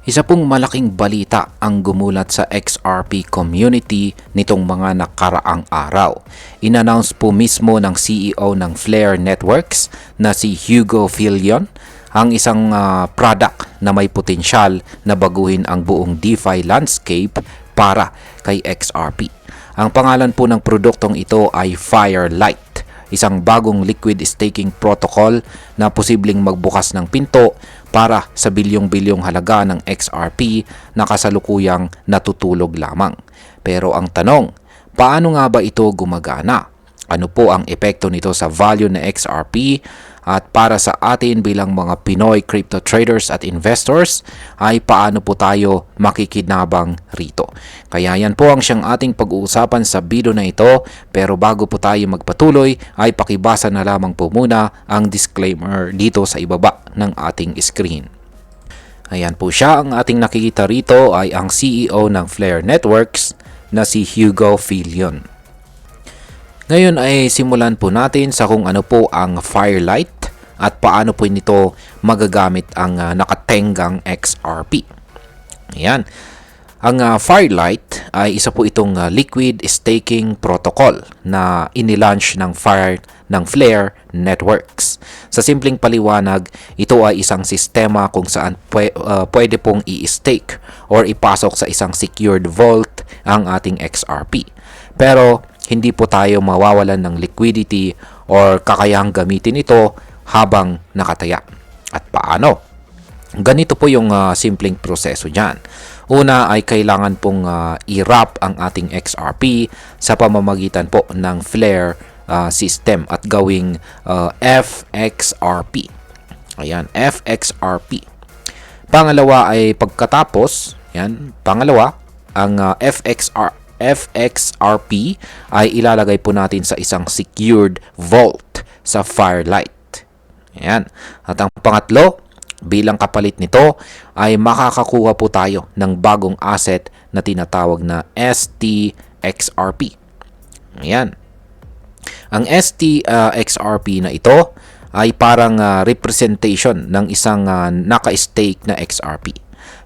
Isa pong malaking balita ang gumulat sa XRP community nitong mga nakaraang araw. Inannounce po mismo ng CEO ng Flare Networks na si Hugo Philion ang isang product na may potensyal na baguhin ang buong DeFi landscape para kay XRP. Ang pangalan po ng produktong ito ay Firelight, isang bagong liquid staking protocol na posibleng magbukas ng pinto para sa bilyong-bilyong halaga ng XRP na kasalukuyang natutulog lamang. Pero ang tanong, paano nga ba ito gumagana? Ano po ang epekto nito sa value ng XRP? At para sa atin bilang mga Pinoy crypto traders at investors, ay paano po tayo makikinabang rito? Kaya yan po ang siyang ating pag-uusapan sa video na ito. Pero bago po tayo magpatuloy, ay pakibasa na lamang po muna ang disclaimer dito sa ibaba ng ating screen. Ayan po siya, ang ating nakikita rito ay ang CEO ng Flare Networks na si Hugo Philion. Ngayon ay simulan po natin sa kung ano po ang Firelight at paano po nito magagamit ang nakatenggang XRP. Ayan. Ang Firelight ay isa po itong liquid staking protocol na inilaunch ng Flare Networks. Sa simpleng paliwanag, ito ay isang sistema kung saan pwede pong i-stake or ipasok sa isang secured vault ang ating XRP. Pero hindi po tayo mawawalan ng liquidity or kakayahang gamitin ito habang nakataya. At paano? Ganito po yung simpleng proseso dyan. Una ay kailangan pong i-wrap ang ating XRP sa pamamagitan po ng Flare system at gawing FXRP. Ayan, FXRP. Pangalawa ay pagkatapos, ang FXRP ay ilalagay po natin sa isang secured vault sa Firelight. Ayan. At ang pangatlo, bilang kapalit nito ay makakakuha po tayo ng bagong asset na tinatawag na STXRP. Ayan. Ang STXRP na ito ay parang representation ng isang naka-stake na XRP.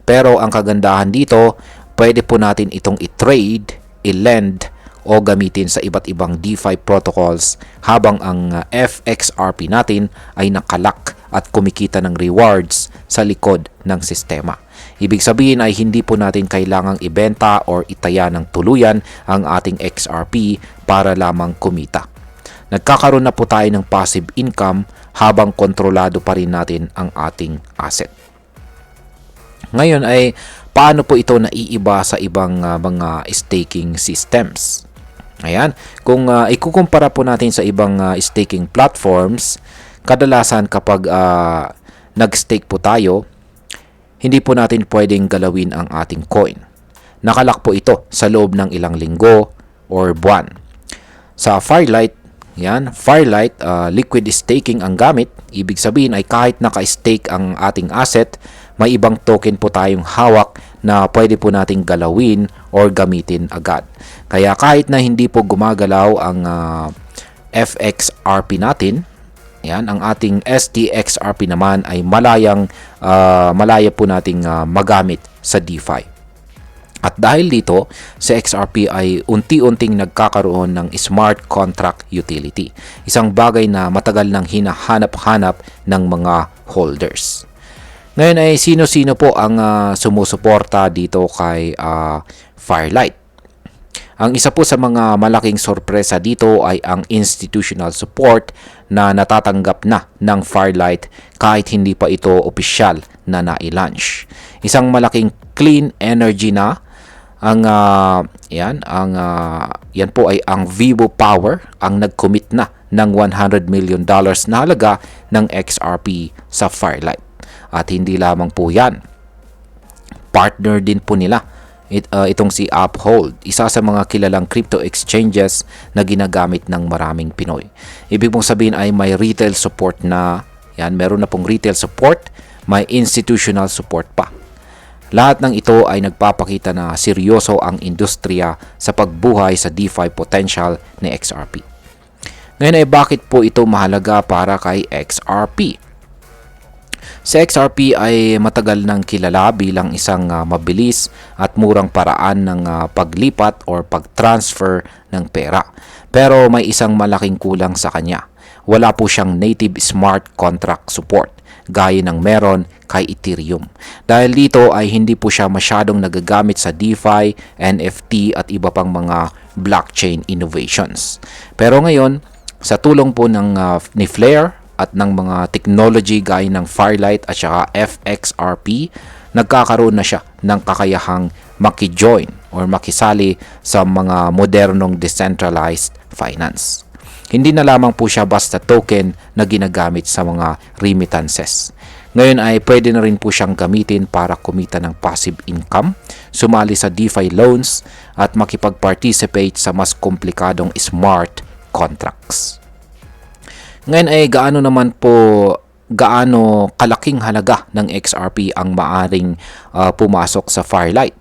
Pero ang kagandahan dito, pwede po natin itong i-trade, i-lend, o gamitin sa iba't ibang DeFi protocols habang ang FXRP natin ay nakalak at kumikita ng rewards sa likod ng sistema. Ibig sabihin ay hindi po natin kailangang ibenta or itaya ng tuluyan ang ating XRP para lamang kumita. Nagkakaroon na po tayo ng passive income habang kontrolado pa rin natin ang ating asset. Ngayon ay paano po ito naiiba sa ibang mga staking systems? Ayan, kung ikukumpara po natin sa ibang staking platforms, kadalasan kapag nag-stake po tayo, hindi po natin pwedeng galawin ang ating coin. Nakalak po ito sa loob ng ilang linggo or buwan. Sa Firelight, Firelight, liquid staking ang gamit. Ibig sabihin ay kahit naka-stake ang ating asset, may ibang token po tayong hawak na pwede po nating galawin or gamitin agad. Kaya kahit na hindi po gumagalaw ang FXRP natin, ang ating STXRP naman ay malaya po nating magamit sa DeFi. At dahil dito, sa XRP ay unti-unting nagkakaroon ng smart contract utility. Isang bagay na matagal nang hinahanap-hanap ng mga holders. Ngayon ay sino-sino po ang sumusuporta dito kay Firelight? Ang isa po sa mga malaking sorpresa dito ay ang institutional support na natatanggap na ng Firelight kahit hindi pa ito opisyal na na-launch. Isang malaking clean energy na yan po ay ang Vivo Power ang nag-commit na ng $100 million na halaga ng XRP sa Firelight. At hindi lamang po yan, partner din po nila itong si Uphold, isa sa mga kilalang crypto exchanges na ginagamit ng maraming Pinoy. Ibig mong sabihin ay may retail support na, meron na pong retail support, may institutional support pa. Lahat ng ito ay nagpapakita na seryoso ang industriya sa pagbuhay sa DeFi potential ni XRP. Ngayon ay bakit po ito mahalaga para kay XRP? Si XRP ay matagal nang kilala bilang isang mabilis at murang paraan ng paglipat or pag-transfer ng pera. Pero may isang malaking kulang sa kanya. Wala po siyang native smart contract support gaya ng meron kay Ethereum. Dahil dito ay hindi po siya masyadong nagagamit sa DeFi, NFT at iba pang mga blockchain innovations. Pero ngayon, sa tulong po ni Flare at ng mga technology gaya ng Firelight at saka FXRP, nagkakaroon na siya ng kakayahang maki-join or makisali sa mga modernong decentralized finance. Hindi na lamang po siya basta token na ginagamit sa mga remittances. Ngayon ay pwede na rin po siyang gamitin para kumita ng passive income, sumali sa DeFi loans at makipag-participate sa mas komplikadong smart contracts. Ngayon ay gaano kalaking halaga ng XRP ang maaring pumasok sa Firelight?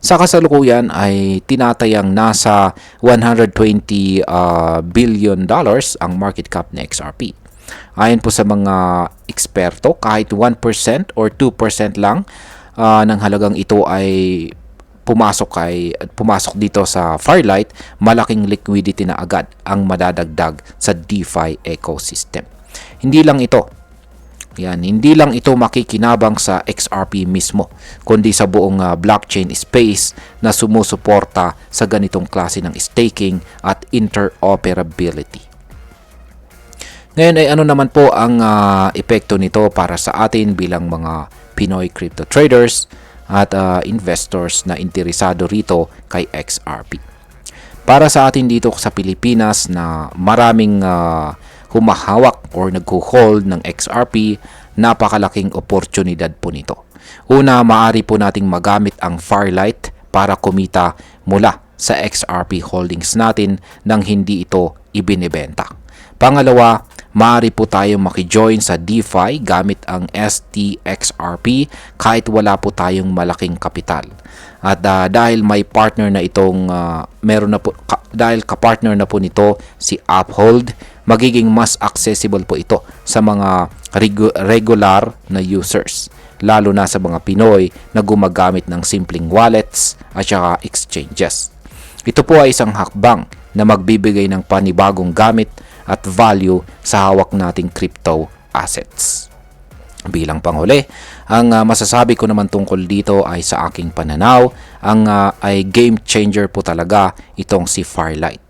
Sa kasalukuyan ay tinatayang nasa $120 billion ang market cap ng XRP. Ayon po sa mga eksperto, kahit 1% or 2% lang ng halagang ito ay pumasok dito sa Firelight, malaking liquidity na agad ang madadagdag sa DeFi ecosystem. Hindi lang ito makikinabang sa XRP mismo, kundi sa buong blockchain space na sumusuporta sa ganitong klase ng staking at interoperability. Ngayon ay ano naman po ang epekto nito para sa atin bilang mga Pinoy crypto traders at investors na interesado rito kay XRP. Para sa atin dito sa Pilipinas na maraming humahawak or nagho-hold ng XRP, napakalaking oportunidad po nito. Una, maaari po nating magamit ang Firelight para kumita mula sa XRP holdings natin nang hindi ito ibinebenta. Pangalawa, maaari po tayong maki-join sa DeFi gamit ang STXRP kahit wala po tayong malaking kapital. At dahil may partner na itong dahil kapartner na po nito si Uphold, magiging mas accessible po ito sa mga regular na users, lalo na sa mga Pinoy na gumagamit ng simpleng wallets at saka exchanges. Ito po ay isang hakbang na magbibigay ng panibagong gamit at value sa hawak nating crypto assets. Bilang panghuli, ang masasabi ko naman tungkol dito ay sa aking pananaw, ay game changer po talaga itong si Firelight.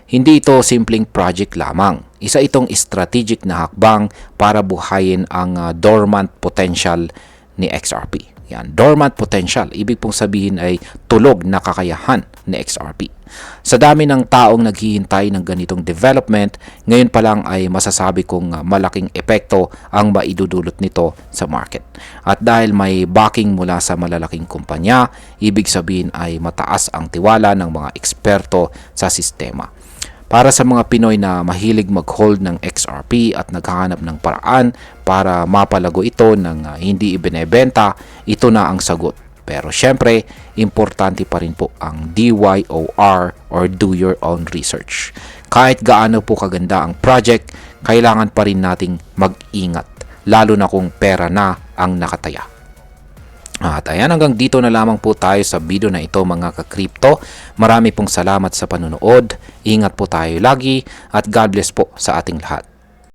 Hindi ito simpleng project lamang. Isa itong strategic na hakbang para buhayin ang dormant potential ni XRP. Yan, dormant potential. Ibig pong sabihin ay tulog na kakayahan ni XRP. Sa dami ng taong naghihintay ng ganitong development, ngayon pa lang ay masasabi kong malaking epekto ang maidudulot nito sa market. At dahil may backing mula sa malalaking kumpanya, ibig sabihin ay mataas ang tiwala ng mga eksperto sa sistema. Para sa mga Pinoy na mahilig mag-hold ng XRP at naghahanap ng paraan para mapalago ito ng hindi ibinebenta, ito na ang sagot. Pero syempre, importante pa rin po ang DYOR or do your own research. Kahit gaano po kaganda ang project, kailangan pa rin nating mag-ingat, lalo na kung pera na ang nakataya. At ayan, hanggang dito na lamang po tayo sa video na ito mga ka-crypto. Marami pong salamat sa panonood. Ingat po tayo lagi at God bless po sa ating lahat.